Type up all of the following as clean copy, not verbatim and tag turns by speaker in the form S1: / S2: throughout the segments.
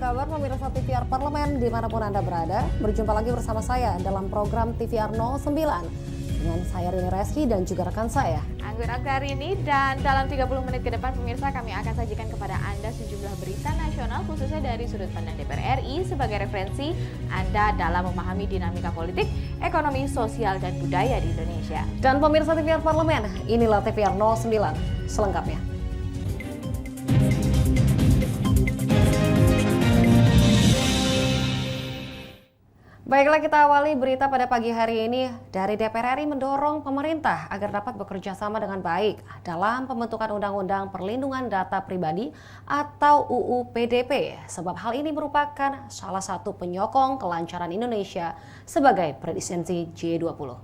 S1: kabar pemirsa TVR Parlemen dimanapun Anda berada? Berjumpa lagi bersama saya dalam program TVR 09 dengan saya Rini Reski dan juga rekan saya
S2: Anggun Aktarini. Dan dalam 30 menit ke depan pemirsa kami akan sajikan kepada Anda sejumlah berita nasional khususnya dari sudut pandang DPR RI sebagai referensi Anda dalam memahami dinamika politik, ekonomi, sosial, dan budaya di Indonesia.
S1: Dan pemirsa TVR Parlemen, inilah TVR 09 selengkapnya. Baiklah, kita awali berita pada pagi hari ini dari DPR RI mendorong pemerintah agar dapat bekerja sama dengan baik dalam pembentukan Undang-Undang Perlindungan Data Pribadi atau UU PDP, sebab hal ini merupakan salah satu penyokong kelancaran Indonesia sebagai presidensi G20.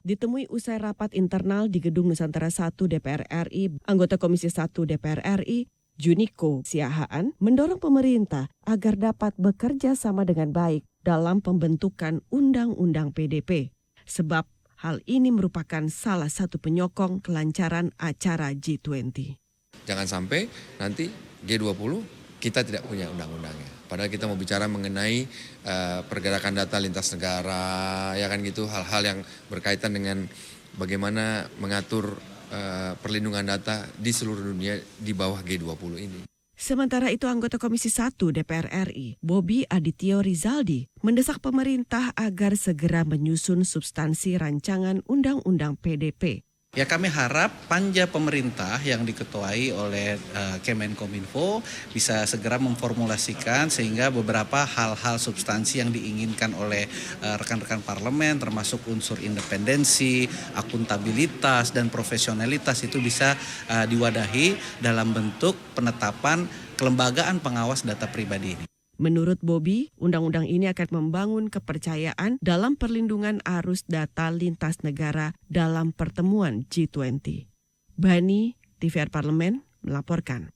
S3: Ditemui usai rapat internal di Gedung Nusantara I DPR RI, anggota Komisi 1 DPR RI, Juniko Siahaan, mendorong pemerintah agar dapat bekerja sama dengan baik dalam pembentukan Undang-Undang PDP, sebab hal ini merupakan salah satu penyokong kelancaran acara G20.
S4: Jangan sampai nanti G20 kita tidak punya undang-undangnya. Padahal kita mau bicara mengenai pergerakan data lintas negara, ya kan gitu, hal-hal yang berkaitan dengan bagaimana mengatur perlindungan data di seluruh dunia di bawah G20 ini.
S3: Sementara itu anggota Komisi 1 DPR RI, Bobi Adityo Rizaldi, mendesak pemerintah agar segera menyusun substansi rancangan Undang-Undang PDP.
S5: Ya, kami harap panja pemerintah yang diketuai oleh Kemenkominfo bisa segera memformulasikan sehingga beberapa hal-hal substansi yang diinginkan oleh rekan-rekan parlemen termasuk unsur independensi, akuntabilitas, dan profesionalitas itu bisa diwadahi dalam bentuk penetapan kelembagaan pengawas data pribadi ini.
S3: Menurut Bobi, undang-undang ini akan membangun kepercayaan dalam perlindungan arus data lintas negara dalam pertemuan G20. Bani, TVR Parlemen, melaporkan.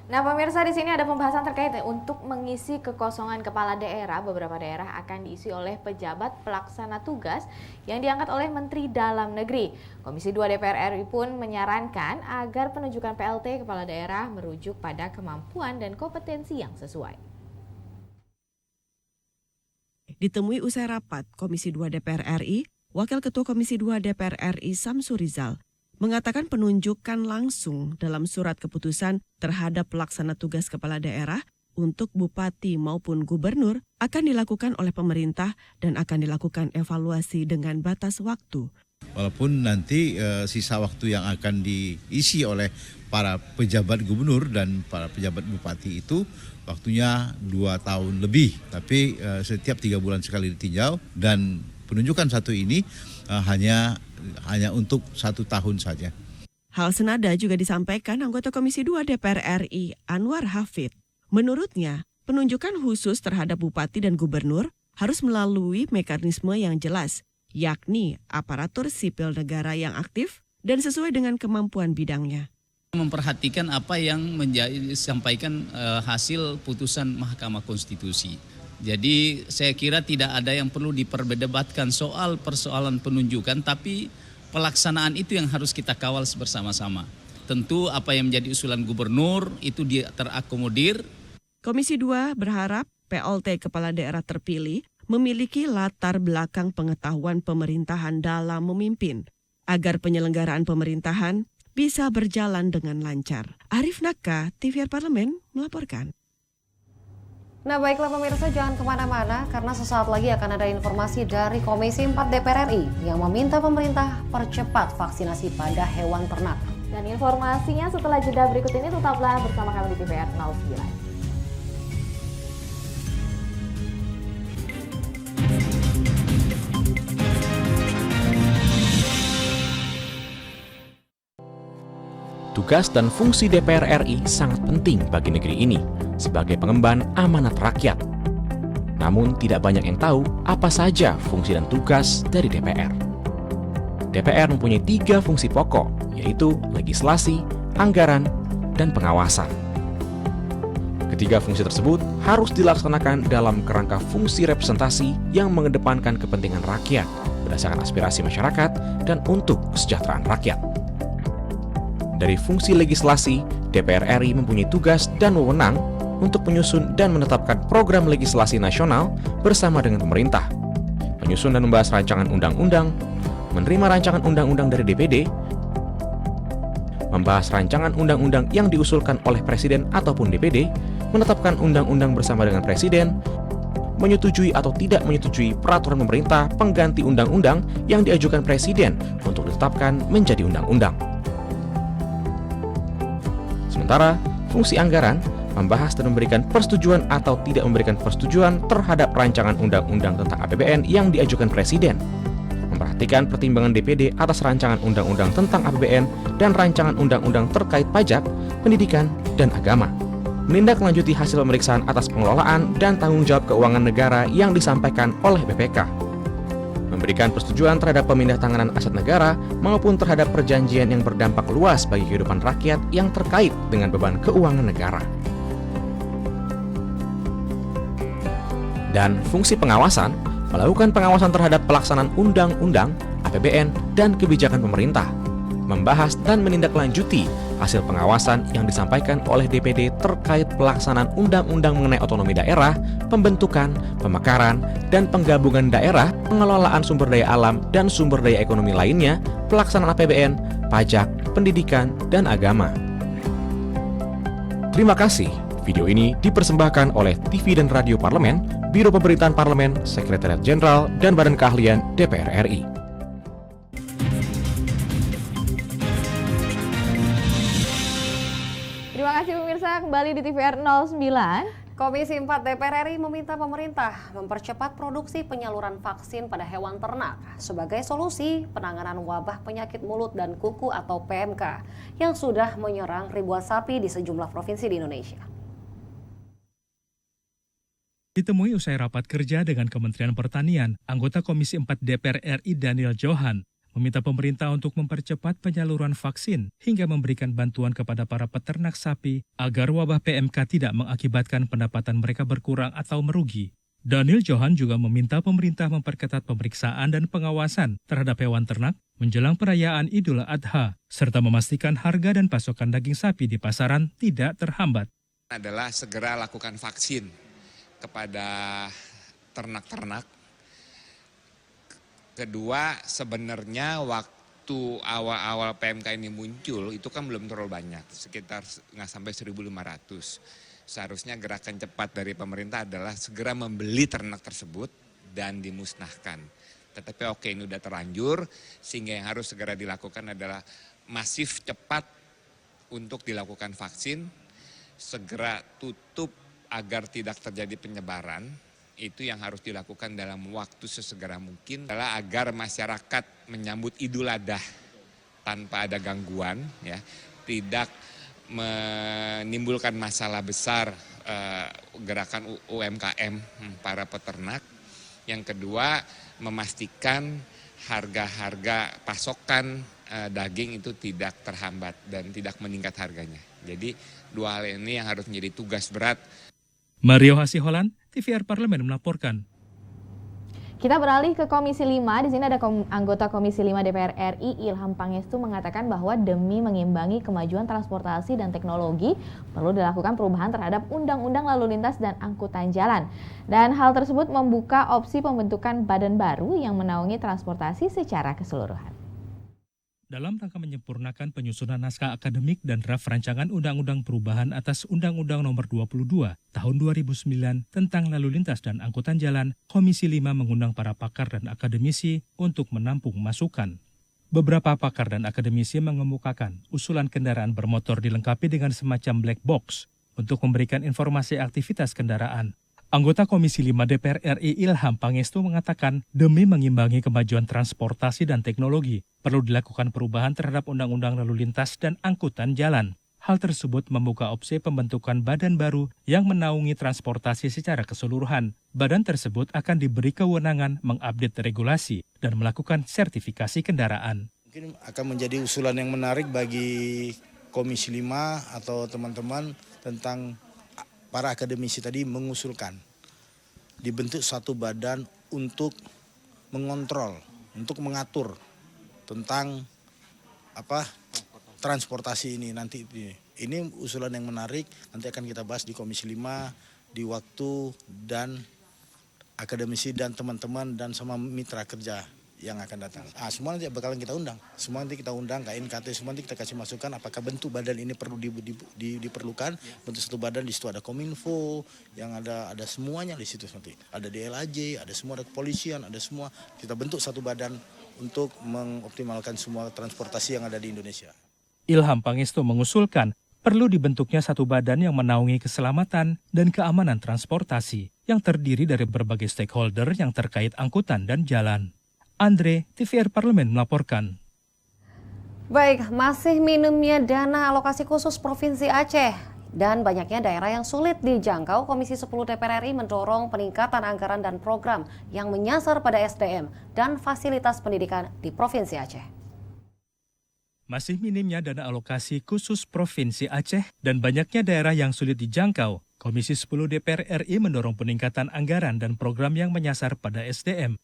S2: Nah pemirsa, di sini ada pembahasan terkait untuk mengisi kekosongan kepala daerah. Beberapa daerah akan diisi oleh pejabat pelaksana tugas yang diangkat oleh Menteri Dalam Negeri. Komisi 2 DPR RI pun menyarankan agar penunjukan PLT kepala daerah merujuk pada kemampuan dan kompetensi yang sesuai.
S3: Ditemui usai rapat Komisi 2 DPR RI, Wakil Ketua Komisi 2 DPR RI Samsur Rizal mengatakan penunjukan langsung dalam surat keputusan terhadap pelaksana tugas kepala daerah untuk bupati maupun gubernur akan dilakukan oleh pemerintah dan akan dilakukan evaluasi dengan batas waktu.
S6: Walaupun nanti sisa waktu yang akan diisi oleh para pejabat gubernur dan para pejabat bupati itu waktunya 2 tahun lebih, tapi setiap 3 bulan sekali ditinjau dan penunjukan satu ini hanya untuk 1 tahun saja.
S3: Hal senada juga disampaikan anggota Komisi 2 DPR RI Anwar Hafid. Menurutnya, penunjukan khusus terhadap bupati dan gubernur harus melalui mekanisme yang jelas, yakni aparatur sipil negara yang aktif dan sesuai dengan kemampuan bidangnya.
S7: Memperhatikan apa yang disampaikan hasil putusan Mahkamah Konstitusi. Jadi saya kira tidak ada yang perlu diperdebatkan soal persoalan penunjukan, tapi pelaksanaan itu yang harus kita kawal bersama-sama. Tentu apa yang menjadi usulan gubernur itu dia terakomodir.
S3: Komisi 2 berharap PLT kepala daerah terpilih memiliki latar belakang pengetahuan pemerintahan dalam memimpin, agar penyelenggaraan pemerintahan bisa berjalan dengan lancar. Arif Naka, TVR Parlemen, melaporkan.
S1: Nah baiklah pemirsa, jangan kemana-mana karena sesaat lagi akan ada informasi dari Komisi 4 DPR RI yang meminta pemerintah percepat vaksinasi pada hewan ternak.
S2: Dan informasinya setelah jeda berikut ini, tetaplah bersama kami di TVR 09.
S8: Tugas dan fungsi DPR RI sangat penting bagi negeri ini sebagai pengemban amanat rakyat. Namun tidak banyak yang tahu apa saja fungsi dan tugas dari DPR. DPR mempunyai 3 fungsi pokok, yaitu legislasi, anggaran, dan pengawasan. Ketiga fungsi tersebut harus dilaksanakan dalam kerangka fungsi representasi yang mengedepankan kepentingan rakyat berdasarkan aspirasi masyarakat dan untuk kesejahteraan rakyat. Dari fungsi legislasi, DPR RI mempunyai tugas dan wewenang untuk menyusun dan menetapkan program legislasi nasional bersama dengan pemerintah, menyusun dan membahas rancangan undang-undang, menerima rancangan undang-undang dari DPD, membahas rancangan undang-undang yang diusulkan oleh Presiden ataupun DPD, menetapkan undang-undang bersama dengan Presiden, menyetujui atau tidak menyetujui peraturan pemerintah pengganti undang-undang yang diajukan Presiden untuk ditetapkan menjadi undang-undang. Sementara, fungsi anggaran membahas dan memberikan persetujuan atau tidak memberikan persetujuan terhadap rancangan undang-undang tentang APBN yang diajukan Presiden, memperhatikan pertimbangan DPD atas rancangan undang-undang tentang APBN dan rancangan undang-undang terkait pajak, pendidikan, dan agama, menindaklanjuti hasil pemeriksaan atas pengelolaan dan tanggung jawab keuangan negara yang disampaikan oleh BPK, memberikan persetujuan terhadap pemindahantanganan aset negara maupun terhadap perjanjian yang berdampak luas bagi kehidupan rakyat yang terkait dengan beban keuangan negara. Dan fungsi pengawasan, melakukan pengawasan terhadap pelaksanaan undang-undang, APBN, dan kebijakan pemerintah, membahas dan menindaklanjuti hasil pengawasan yang disampaikan oleh DPD terkait pelaksanaan undang-undang mengenai otonomi daerah, pembentukan, pemekaran, dan penggabungan daerah, pengelolaan sumber daya alam dan sumber daya ekonomi lainnya, pelaksanaan APBN, pajak, pendidikan, dan agama. Terima kasih. Video ini dipersembahkan oleh TV dan Radio Parlemen, Biro Pemerintahan Parlemen, Sekretariat Jenderal, dan Badan Keahlian DPR RI.
S2: Terima kasih pemirsa, kembali di TVR 09.
S1: Komisi 4 DPR RI meminta pemerintah mempercepat produksi penyaluran vaksin pada hewan ternak sebagai solusi penanganan wabah penyakit mulut dan kuku atau PMK yang sudah menyerang ribuan sapi di sejumlah provinsi di Indonesia.
S9: Ditemui usai rapat kerja dengan Kementerian Pertanian, anggota Komisi 4 DPR RI Daniel Johan meminta pemerintah untuk mempercepat penyaluran vaksin hingga memberikan bantuan kepada para peternak sapi agar wabah PMK tidak mengakibatkan pendapatan mereka berkurang atau merugi. Daniel Johan juga meminta pemerintah memperketat pemeriksaan dan pengawasan terhadap hewan ternak menjelang perayaan Idul Adha, serta memastikan harga dan pasokan daging sapi di pasaran tidak terhambat.
S10: Adalah segera lakukan vaksin kepada ternak-ternak. Kedua, sebenarnya waktu awal-awal PMK ini muncul itu kan belum terlalu banyak, sekitar nggak sampai 1.500. Seharusnya gerakan cepat dari pemerintah adalah segera membeli ternak tersebut dan dimusnahkan. Tetapi oke, ini udah terlanjur, sehingga yang harus segera dilakukan adalah masif cepat untuk dilakukan vaksin, segera tutup agar tidak terjadi penyebaran. Itu yang harus dilakukan dalam waktu sesegera mungkin adalah agar masyarakat menyambut Idul Adha tanpa ada gangguan, ya, tidak menimbulkan masalah besar gerakan UMKM para peternak. Yang kedua, memastikan harga-harga pasokan daging itu tidak terhambat dan tidak meningkat harganya. Jadi dua hal ini yang harus menjadi tugas berat.
S9: Mario Hasiholan, TVR Parlemen melaporkan.
S2: Kita beralih ke Komisi 5. Di sini ada anggota Komisi 5 DPR RI Ilham Pangestu mengatakan bahwa demi mengimbangi kemajuan transportasi dan teknologi perlu dilakukan perubahan terhadap Undang-Undang Lalu Lintas dan Angkutan Jalan. Dan hal tersebut membuka opsi pembentukan badan baru yang menaungi transportasi secara keseluruhan.
S9: Dalam rangka menyempurnakan penyusunan naskah akademik dan draft rancangan Undang-Undang Perubahan atas Undang-Undang Nomor 22 Tahun 2009 tentang Lalu Lintas dan Angkutan Jalan, Komisi 5 mengundang para pakar dan akademisi untuk menampung masukan. Beberapa pakar dan akademisi mengemukakan usulan kendaraan bermotor dilengkapi dengan semacam black box untuk memberikan informasi aktivitas kendaraan. Anggota Komisi 5 DPR RI Ilham Pangestu mengatakan demi mengimbangi kemajuan transportasi dan teknologi, perlu dilakukan perubahan terhadap Undang-Undang Lalu Lintas dan Angkutan Jalan. Hal tersebut membuka opsi pembentukan badan baru yang menaungi transportasi secara keseluruhan. Badan tersebut akan diberi kewenangan mengupdate regulasi dan melakukan sertifikasi kendaraan.
S11: Mungkin akan menjadi usulan yang menarik bagi Komisi 5 atau teman-teman tentang para akademisi tadi mengusulkan dibentuk satu badan untuk mengontrol, untuk mengatur tentang transportasi ini nanti. Ini usulan yang menarik, nanti akan kita bahas di Komisi 5, di waktu dan akademisi dan teman-teman dan sama mitra kerja yang akan datang. Semua nanti bakalan kita undang. Semua nanti kita undang, KNKT, semua nanti kita kasih masukan apakah bentuk badan ini perlu diperlukan. Bentuk satu badan, di situ ada Kominfo, yang ada semuanya di situ nanti. Ada DLAJ, ada semua, ada kepolisian, ada semua. Kita bentuk satu badan untuk mengoptimalkan semua transportasi yang ada di Indonesia.
S9: Ilham Pangestu mengusulkan perlu dibentuknya satu badan yang menaungi keselamatan dan keamanan transportasi yang terdiri dari berbagai stakeholder yang terkait angkutan dan jalan. Andre, TVR Parlemen melaporkan.
S1: Baik, masih minimnya dana alokasi khusus Provinsi Aceh dan banyaknya daerah yang sulit dijangkau, Komisi 10 DPR RI mendorong peningkatan anggaran dan program yang menyasar pada SDM dan fasilitas pendidikan di Provinsi Aceh.
S9: Masih minimnya dana alokasi khusus Provinsi Aceh dan banyaknya daerah yang sulit dijangkau, Komisi 10 DPR RI mendorong peningkatan anggaran dan program yang menyasar pada SDM.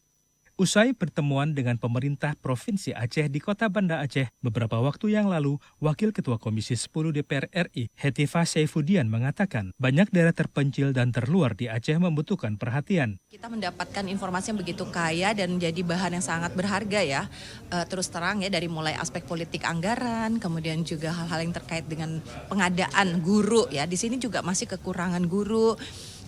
S9: Usai pertemuan dengan pemerintah Provinsi Aceh di Kota Banda Aceh beberapa waktu yang lalu, Wakil Ketua Komisi 10 DPR RI, Hetifah Saifudian mengatakan banyak daerah terpencil dan terluar di Aceh membutuhkan perhatian.
S12: Kita mendapatkan informasi yang begitu kaya dan menjadi bahan yang sangat berharga ya. Terus terang ya, dari mulai aspek politik anggaran, kemudian juga hal-hal yang terkait dengan pengadaan guru ya. Di sini juga masih kekurangan guru,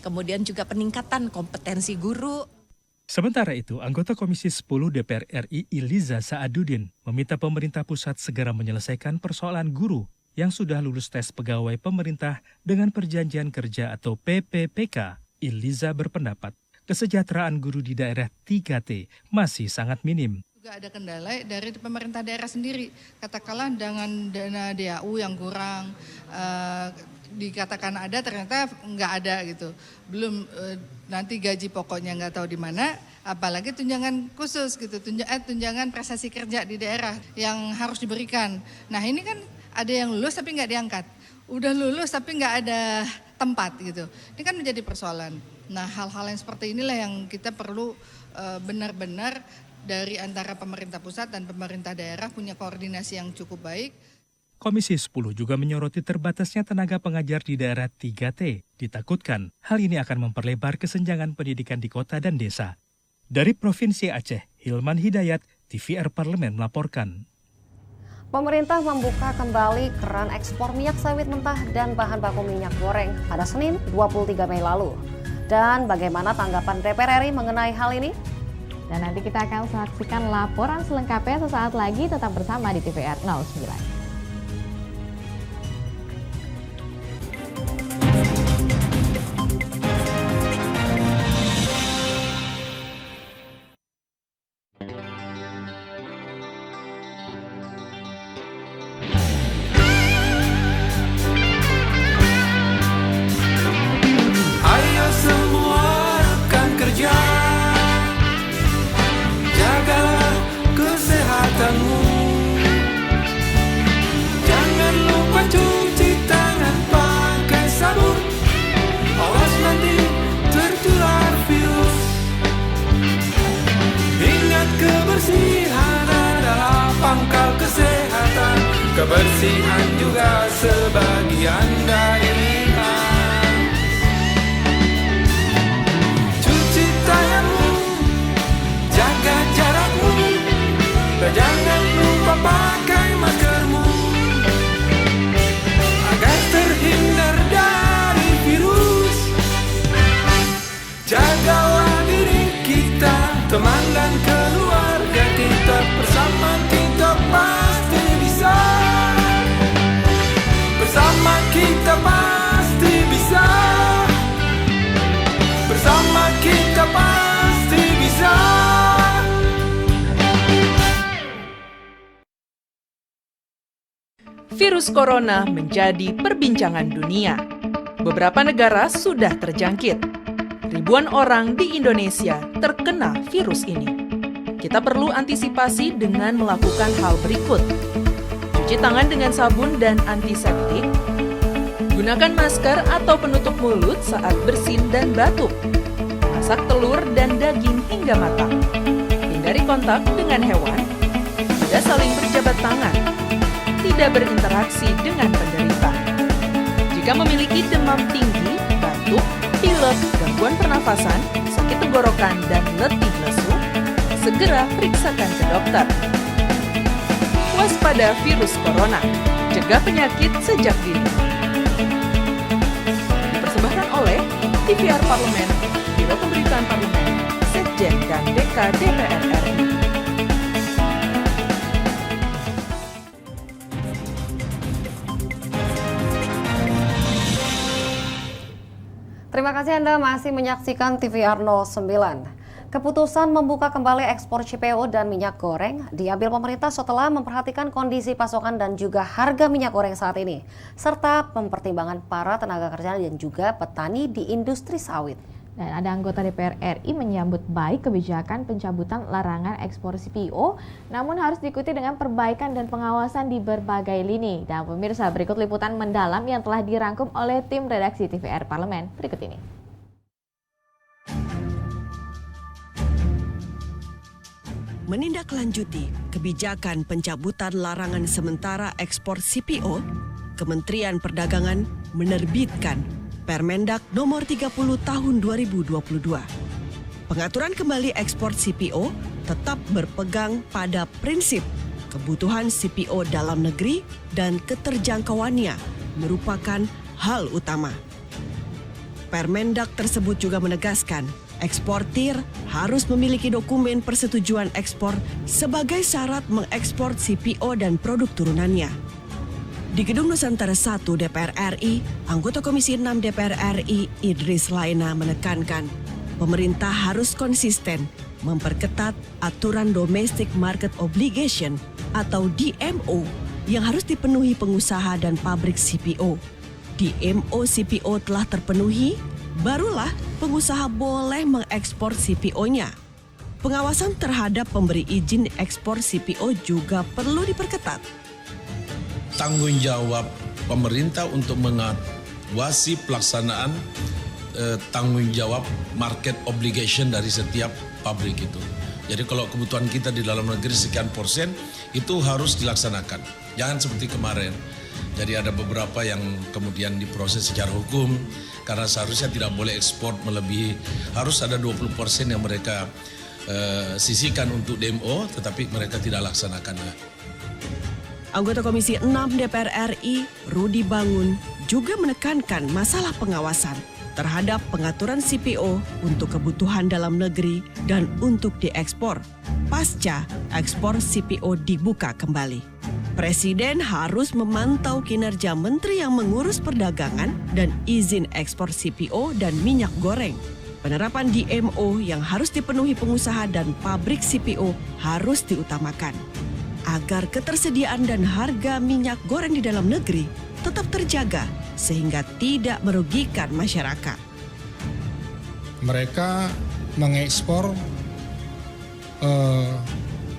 S12: kemudian juga peningkatan kompetensi guru.
S9: Sementara itu, anggota Komisi 10 DPR RI Iliza Sa'adudin meminta pemerintah pusat segera menyelesaikan persoalan guru yang sudah lulus tes pegawai pemerintah dengan perjanjian kerja atau PPPK. Iliza berpendapat kesejahteraan guru di daerah 3T masih sangat minim.
S13: Juga ada kendala dari pemerintah daerah sendiri, katakanlah dengan dana DAU yang kurang, dikatakan ada ternyata nggak ada gitu, belum nanti gaji pokoknya nggak tahu di mana, apalagi tunjangan khusus gitu, tunjangan prestasi kerja di daerah yang harus diberikan. Nah ini kan ada yang lulus tapi nggak diangkat, udah lulus tapi nggak ada tempat gitu, ini kan menjadi persoalan. Nah hal-hal yang seperti inilah yang kita perlu benar-benar dari antara pemerintah pusat dan pemerintah daerah punya koordinasi yang cukup baik.
S9: Komisi 10 juga menyoroti terbatasnya tenaga pengajar di daerah 3T. Ditakutkan hal ini akan memperlebar kesenjangan pendidikan di kota dan desa. Dari Provinsi Aceh, Hilman Hidayat, TVR Parlemen melaporkan.
S1: Pemerintah membuka kembali keran ekspor minyak sawit mentah dan bahan baku minyak goreng pada Senin 23 Mei lalu. Dan bagaimana tanggapan DPR RI mengenai hal ini?
S2: Dan nanti kita akan saksikan laporan selengkapnya sesaat lagi, tetap bersama di TVR 09.
S14: Kebersihan juga sebagian dari iman. Cuci tanganmu, jaga jarakmu, dan jangan lupa pakai maskermu agar terhindar dari virus. Jagalah diri kita, teman dan keluarga kita, bersama kita pasti bisa. Bersama kita pasti bisa. Bersama kita pasti bisa.
S15: Virus corona menjadi perbincangan dunia. Beberapa negara sudah terjangkit. Ribuan orang di Indonesia terkena virus ini. Kita perlu antisipasi dengan melakukan hal berikut. Cuci tangan dengan sabun dan antiseptik. Gunakan masker atau penutup mulut saat bersin dan batuk. Masak telur dan daging hingga matang. Hindari kontak dengan hewan. Tidak saling berjabat tangan. tidak berinteraksi dengan penderita. Jika memiliki demam tinggi, batuk, pilek, gangguan pernafasan, sakit tenggorokan, dan letih lesu, segera periksakan ke dokter. Waspada virus corona, cegah penyakit sejak dini. Dipersembahkan oleh TVR Parlemen, Biro Pemberitaan Parlemen, Sekjen dan DK DPR RI.
S1: Terima kasih Anda masih menyaksikan TVR 09. Keputusan membuka kembali ekspor CPO dan minyak goreng diambil pemerintah setelah memperhatikan kondisi pasokan dan juga harga minyak goreng saat ini, serta mempertimbangkan para tenaga kerja dan juga petani di industri sawit.
S2: Dan ada anggota DPR RI menyambut baik kebijakan pencabutan larangan ekspor CPO, namun harus diikuti dengan perbaikan dan pengawasan di berbagai lini. Dan pemirsa, berikut liputan mendalam yang telah dirangkum oleh tim redaksi TVR Parlemen. Berikut ini.
S3: Menindaklanjuti kebijakan pencabutan larangan sementara ekspor CPO, Kementerian Perdagangan menerbitkan Permendak Nomor 30 Tahun 2022. Pengaturan kembali ekspor CPO tetap berpegang pada prinsip kebutuhan CPO dalam negeri dan keterjangkauannya merupakan hal utama. Permendak tersebut juga menegaskan eksportir harus memiliki dokumen persetujuan ekspor sebagai syarat mengekspor CPO dan produk turunannya. Di Gedung Nusantara 1 DPR RI, anggota Komisi 6 DPR RI Idris Laina menekankan pemerintah harus konsisten memperketat aturan Domestic Market Obligation atau DMO yang harus dipenuhi pengusaha dan pabrik CPO. DMO CPO telah terpenuhi, barulah pengusaha boleh mengekspor CPO-nya. Pengawasan terhadap pemberi izin ekspor CPO juga perlu diperketat.
S16: Tanggung jawab pemerintah untuk mengawasi pelaksanaan tanggung jawab market obligation dari setiap pabrik itu. Jadi kalau kebutuhan kita di dalam negeri sekian persen, itu harus dilaksanakan. Jangan seperti kemarin. Jadi ada beberapa yang kemudian diproses secara hukum karena seharusnya tidak boleh ekspor melebihi, harus ada 20% yang mereka sisihkan untuk DMO, tetapi mereka tidak laksanakan.
S3: Anggota Komisi 6 DPR RI, Rudi Bangun, juga menekankan masalah pengawasan terhadap pengaturan CPO untuk kebutuhan dalam negeri dan untuk diekspor pasca ekspor CPO dibuka kembali. Presiden harus memantau kinerja menteri yang mengurus perdagangan dan izin ekspor CPO dan minyak goreng. Penerapan DMO yang harus dipenuhi pengusaha dan pabrik CPO harus diutamakan agar ketersediaan dan harga minyak goreng di dalam negeri tetap terjaga sehingga tidak merugikan masyarakat.
S17: Mereka mengekspor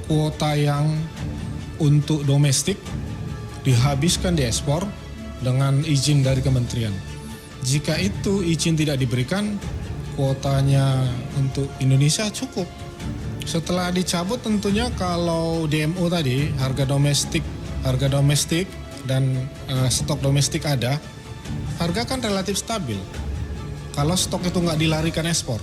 S17: kuota yang untuk domestik dihabiskan diekspor dengan izin dari kementerian. Jika itu izin tidak diberikan, kuotanya untuk Indonesia cukup. Setelah dicabut tentunya kalau DMO tadi, harga domestik dan stok domestik ada, harga kan relatif stabil. Kalau stok itu nggak dilarikan ekspor.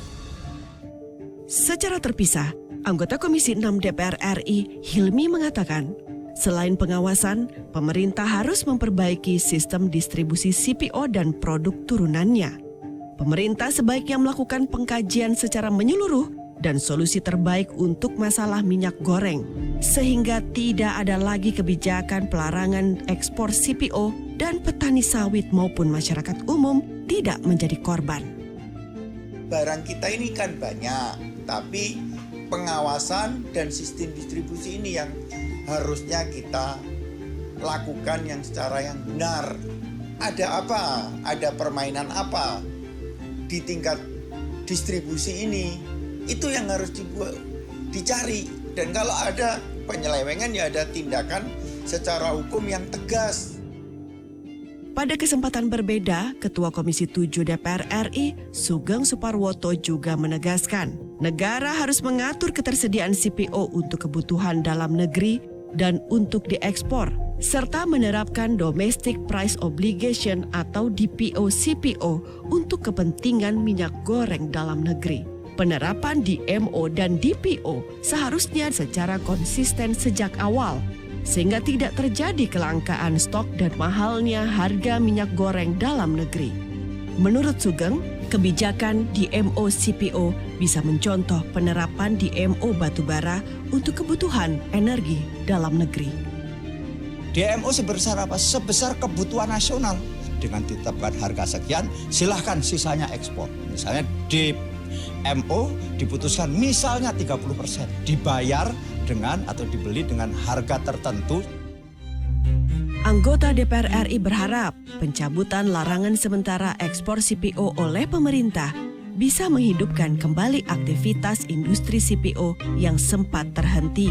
S3: Secara terpisah, anggota Komisi 6 DPR RI Hilmi mengatakan, selain pengawasan, pemerintah harus memperbaiki sistem distribusi CPO dan produk turunannya. Pemerintah sebaiknya melakukan pengkajian secara menyeluruh dan solusi terbaik untuk masalah minyak goreng, sehingga tidak ada lagi kebijakan pelarangan ekspor CPO dan petani sawit maupun masyarakat umum tidak menjadi korban.
S18: Barang kita ini kan banyak, tapi pengawasan dan sistem distribusi ini yang harusnya kita lakukan yang secara yang benar. Ada apa? Ada permainan apa di tingkat distribusi ini? Itu yang harus dicari. Dan kalau ada penyelewengan, ya ada tindakan secara hukum yang tegas.
S3: Pada kesempatan berbeda, Ketua Komisi 7 DPR RI, Sugeng Suparwoto juga menegaskan, negara harus mengatur ketersediaan CPO untuk kebutuhan dalam negeri dan untuk diekspor serta menerapkan Domestic Price Obligation atau DPO-CPO untuk kepentingan minyak goreng dalam negeri. Penerapan DMO dan DPO seharusnya secara konsisten sejak awal, sehingga tidak terjadi kelangkaan stok dan mahalnya harga minyak goreng dalam negeri. Menurut Sugeng, kebijakan DMO-CPO bisa mencontoh penerapan DMO batubara untuk kebutuhan energi dalam negeri.
S19: DMO sebesar apa? Sebesar kebutuhan nasional. Dengan ditetapkan harga sekian, silahkan sisanya ekspor. Misalnya DMO diputuskan misalnya 30%. Dibayar dengan atau dibeli dengan harga tertentu.
S3: Anggota DPR RI berharap pencabutan larangan sementara ekspor CPO oleh pemerintah bisa menghidupkan kembali aktivitas industri CPO yang sempat terhenti,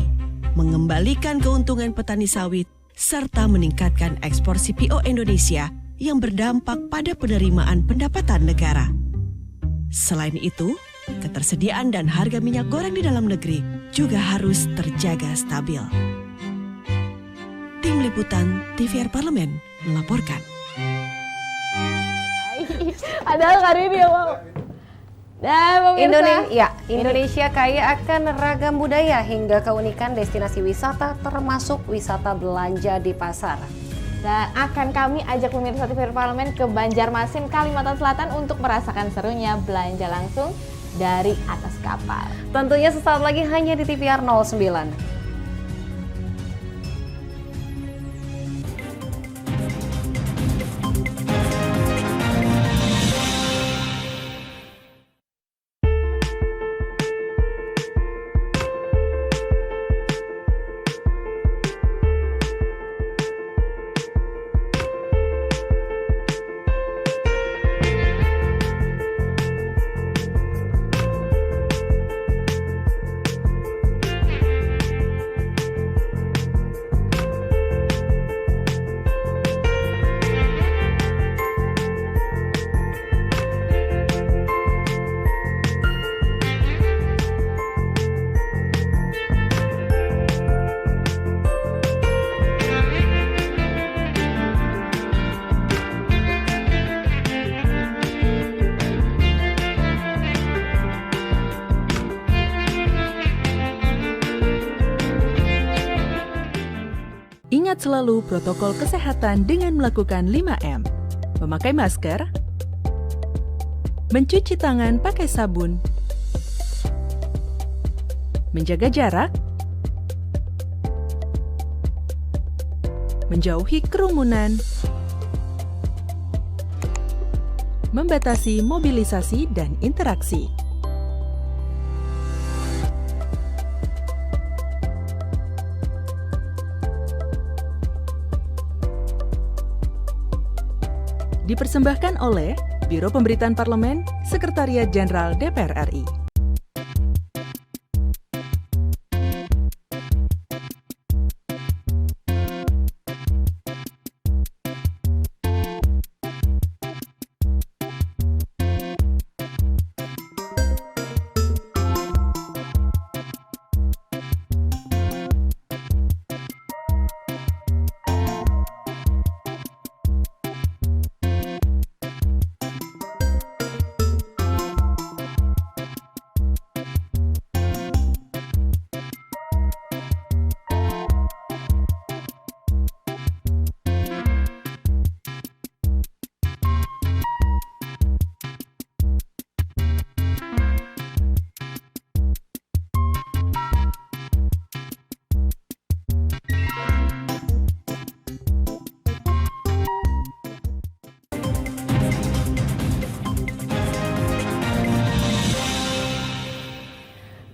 S3: mengembalikan keuntungan petani sawit, serta meningkatkan ekspor CPO Indonesia yang berdampak pada penerimaan pendapatan negara. Selain itu, ketersediaan dan harga minyak goreng di dalam negeri juga harus terjaga stabil. Tim Liputan TVR Parlemen melaporkan.
S2: Padahal hari ini ya, Wow. Dan pemirsa,
S1: Indonesia kaya akan ragam budaya hingga keunikan destinasi wisata termasuk wisata belanja di pasar.
S2: Dan akan kami ajak pemirsa TVR Parlemen ke Banjarmasin, Kalimantan Selatan untuk merasakan serunya belanja langsung dari atas kapal.
S1: Tentunya sesaat lagi hanya di TVR 09.
S15: Ingat selalu protokol kesehatan dengan melakukan 5M. Memakai masker, mencuci tangan pakai sabun, menjaga jarak, menjauhi kerumunan, membatasi mobilisasi dan interaksi. Dipersembahkan oleh Biro Pemberitaan Parlemen, Sekretariat Jenderal DPR RI.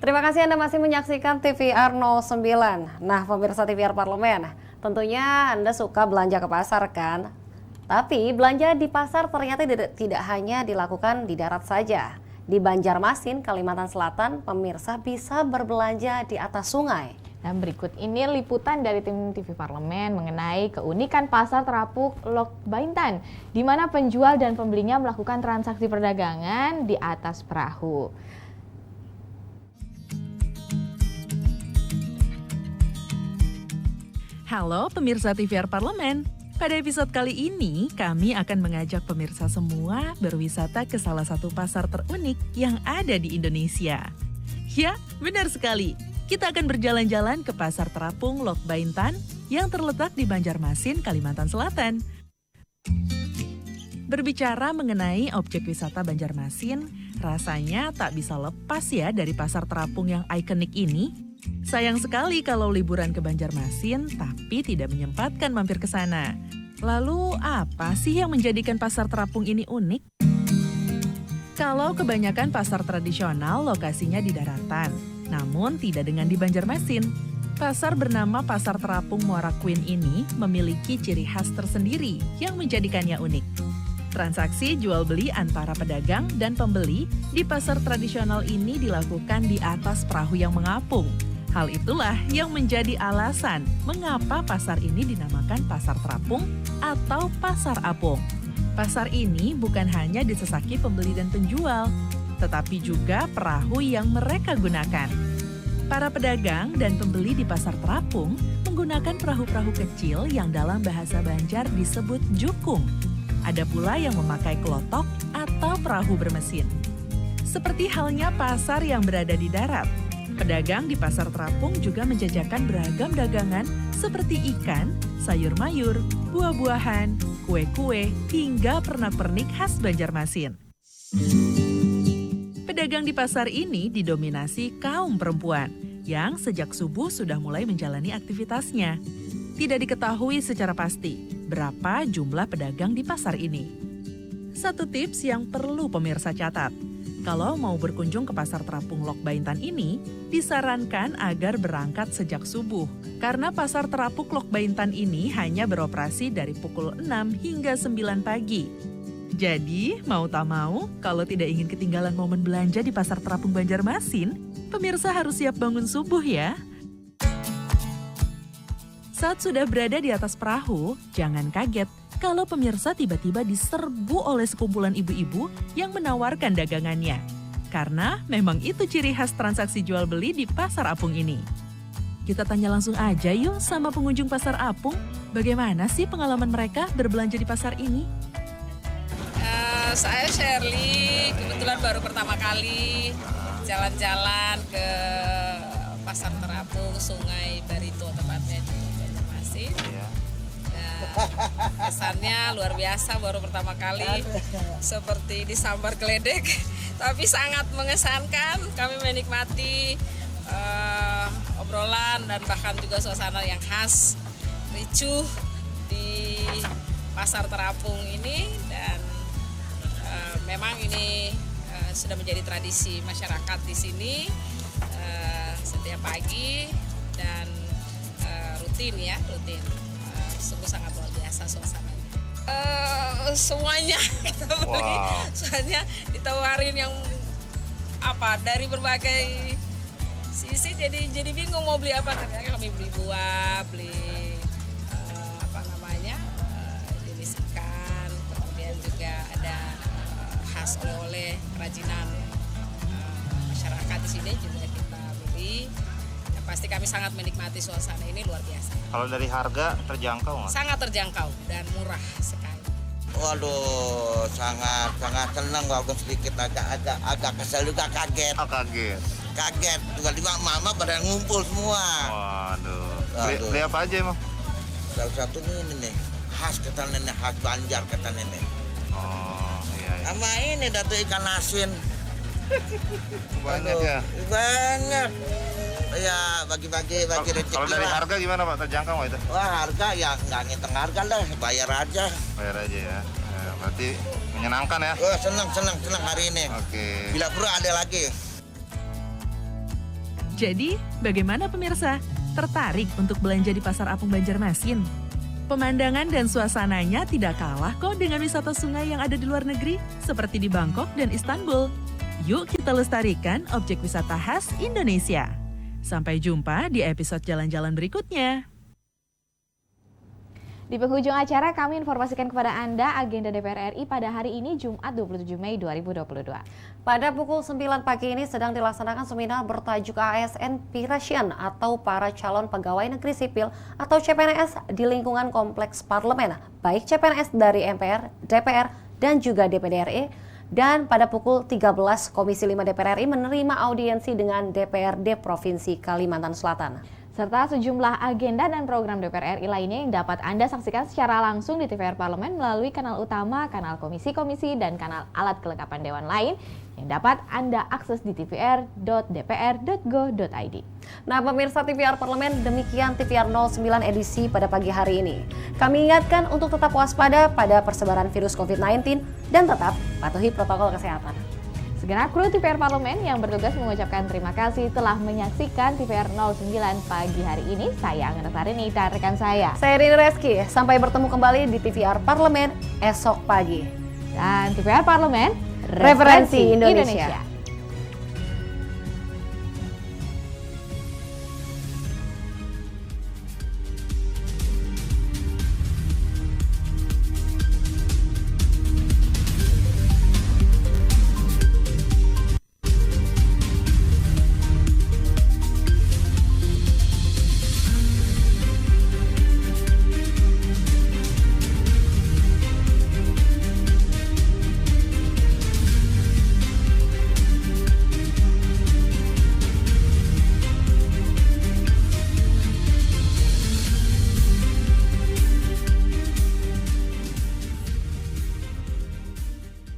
S1: Terima kasih Anda masih menyaksikan TVR 09. Nah, pemirsa TVR Parlemen, tentunya Anda suka belanja ke pasar kan? Tapi belanja di pasar ternyata tidak hanya dilakukan di darat saja. Di Banjarmasin, Kalimantan Selatan, pemirsa bisa berbelanja di atas sungai.
S2: Dan berikut ini liputan dari tim TV Parlemen mengenai keunikan pasar terapuk Lok Baintan, di mana penjual dan pembelinya melakukan transaksi perdagangan di atas perahu.
S15: Halo pemirsa TVR Parlemen. Pada episode kali ini, kami akan mengajak pemirsa semua berwisata ke salah satu pasar terunik yang ada di Indonesia. Ya, benar sekali. Kita akan berjalan-jalan ke Pasar Terapung Lok Baintan yang terletak di Banjarmasin, Kalimantan Selatan. Berbicara mengenai objek wisata Banjarmasin, rasanya tak bisa lepas ya dari Pasar Terapung yang ikonik ini. Sayang sekali kalau liburan ke Banjarmasin tapi tidak menyempatkan mampir ke sana. Lalu apa sih yang menjadikan Pasar Terapung ini unik? Kalau kebanyakan pasar tradisional lokasinya di daratan, namun tidak dengan di Banjarmasin. Pasar bernama Pasar Terapung Muara Queen ini memiliki ciri khas tersendiri yang menjadikannya unik. Transaksi jual beli antara pedagang dan pembeli di pasar tradisional ini dilakukan di atas perahu yang mengapung. Hal itulah yang menjadi alasan mengapa pasar ini dinamakan Pasar Terapung atau Pasar Apung. Pasar ini bukan hanya disesaki pembeli dan penjual, tetapi juga perahu yang mereka gunakan. Para pedagang dan pembeli di Pasar Terapung menggunakan perahu-perahu kecil yang dalam bahasa Banjar disebut jukung. Ada pula yang memakai kelotok atau perahu bermesin. Seperti halnya pasar yang berada di darat, pedagang di Pasar Terapung juga menjajakan beragam dagangan seperti ikan, sayur mayur, buah-buahan, kue-kue, hingga pernak-pernik khas Banjarmasin. Pedagang di pasar ini didominasi kaum perempuan yang sejak subuh sudah mulai menjalani aktivitasnya. Tidak diketahui secara pasti berapa jumlah pedagang di pasar ini. Satu tips yang perlu pemirsa catat. Kalau mau berkunjung ke Pasar Terapung Lok Baintan ini, disarankan agar berangkat sejak subuh. Karena Pasar Terapung Lok Baintan ini hanya beroperasi dari pukul 6 hingga 9 pagi. Jadi, mau tak mau, kalau tidak ingin ketinggalan momen belanja di Pasar Terapung Banjarmasin, pemirsa harus siap bangun subuh ya. Saat sudah berada di atas perahu, jangan kaget kalau pemirsa tiba-tiba diserbu oleh sekumpulan ibu-ibu yang menawarkan dagangannya. Karena memang itu ciri khas transaksi jual beli di Pasar Apung ini. Kita tanya langsung aja yuk sama pengunjung Pasar Apung, bagaimana sih pengalaman mereka berbelanja di pasar ini?
S20: Saya Shirley, kebetulan baru pertama kali jalan-jalan ke Pasar Terapung, Sungai Barito tepatnya di Banjarmasin. Kesannya luar biasa, baru pertama kali seperti disambar geledek, tapi sangat mengesankan. Kami menikmati obrolan dan bahkan juga suasana yang khas, ricuh di Pasar Terapung ini, dan memang ini sudah menjadi tradisi masyarakat di sini setiap pagi dan rutin. Sungguh sangat luar biasa suasananya. Semuanya kita beli, soalnya ditawarin yang dari berbagai sisi, jadi bingung mau beli apa. Ternyata kami beli buah, beli jenis ikan, kemudian juga ada khas oleh-oleh kerajinan masyarakat di sini juga kita beli. Pasti kami sangat menikmati suasana ini, luar biasa.
S21: Kalau dari harga terjangkau nggak?
S20: Sangat terjangkau dan murah sekali.
S22: Waduh, sangat senang, walaupun sedikit agak kesel juga, kaget.
S21: Oh, kaget.
S22: Kaget, tiba-tiba mama pada ngumpul semua.
S21: Waduh. Beli apa aja emang?
S22: Salah satu ini nih, khas kata nenek, khas Banjar kata nenek.
S21: Oh, iya.
S22: Sama ini datu ikan asin.
S21: Banyak ya?
S22: Banyak. Ya bagi-bagi rezeki.
S21: Kalau dari harga gimana Pak, terjangkau nggak itu?
S22: Wah, harga ya nggak ngitung harga lah, bayar aja
S21: ya. Berarti menyenangkan ya?
S22: Oh, senang hari ini.
S21: Oke.
S22: Bila perlu ada lagi.
S15: Jadi, bagaimana pemirsa? Tertarik untuk belanja di Pasar Apung Banjarmasin? Pemandangan dan suasananya tidak kalah kok dengan wisata sungai yang ada di luar negeri, seperti di Bangkok dan Istanbul. Yuk kita lestarikan objek wisata khas Indonesia. Sampai jumpa di episode jalan-jalan berikutnya.
S2: Di penghujung acara kami informasikan kepada Anda agenda DPR RI pada hari ini Jumat 27 Mei 2022.
S1: Pada pukul 9 pagi ini sedang dilaksanakan seminar bertajuk ASN Pirasian atau para calon pegawai negeri sipil atau CPNS di lingkungan kompleks parlemen, baik CPNS dari MPR, DPR, dan juga DPD RI. Dan pada pukul 13 Komisi 5 DPR RI menerima audiensi dengan DPRD Provinsi Kalimantan Selatan.
S2: Serta sejumlah agenda dan program DPR RI lainnya yang dapat Anda saksikan secara langsung di TVR Parlemen melalui kanal utama, kanal komisi-komisi, dan kanal alat kelengkapan dewan lain yang dapat Anda akses di tvr.dpr.go.id.
S1: Nah pemirsa TVR Parlemen, demikian TVR 09 edisi pada pagi hari ini. Kami ingatkan untuk tetap waspada pada persebaran virus COVID-19 dan tetap patuhi protokol kesehatan.
S2: Segenap kru TVR Parlemen yang bertugas mengucapkan terima kasih telah menyaksikan TVR 09 pagi hari ini. Saya Angga Sarini dan rekan saya.
S1: Saya Rini Reski. Sampai bertemu kembali di TVR Parlemen esok pagi.
S2: Dan TVR Parlemen,
S1: Referensi Indonesia.